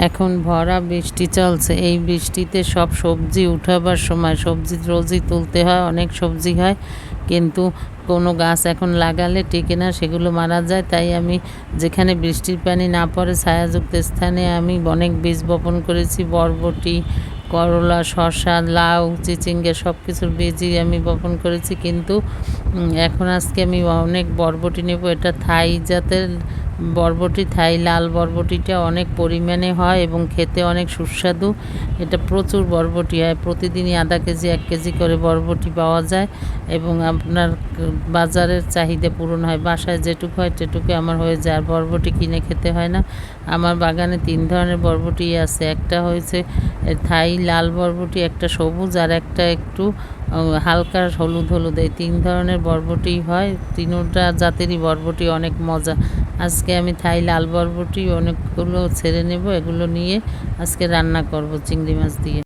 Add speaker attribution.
Speaker 1: এখন ভরা বৃষ্টি চলছে। এই বৃষ্টিতে সব সবজি উঠাবার সময় সবজি রোজই তুলতে হয়, অনেক সবজি হয়, কিন্তু কোনো গাছ এখন লাগালে টেকে না, সেগুলো মারা যায়। তাই আমি যেখানে বৃষ্টির পানি না পড়ে ছায়াযুক্ত স্থানে আমি অনেক বীজ বপন করেছি। বরবটি, করলা, শসা, লাউ, চিচিঙ্গা সব কিছুর বীজই আমি বপন করেছি। কিন্তু এখন আজকে আমি অনেক বরবটি নেব। এটা থাই জাতের বরবটি, থাই লাল বরবটিটা অনেক পরিমাণে হয় এবং খেতে অনেক সুস্বাদু। এটা প্রচুর বরবটি হয়, প্রতিদিনই আধা কেজি 1 কেজি করে বরবটি পাওয়া যায় এবং আপনার বাজারের চাহিদা পূরণ হয়। বাসায় যেটুকু হয় সেটুকু আমার হয়ে যায়, আর বরবটি কিনে খেতে হয় না। আমার বাগানে 3 ধরনের বরবটি আছে। একটা হয়েছে থাই লাল বরবটি, একটা সবুজ, আর একটা একটু হালকা হলুদ হলুদ। এই 3 ধরনের বরবটি হয়। 3টা জাতেরই বরবটি অনেক মজা। আজকে আমি থাই লাল বরবটি অনেকগুলো ছেড়ে নেব, এগুলো নিয়ে আজকে রান্না করব চিংড়ি মাছ দিয়ে।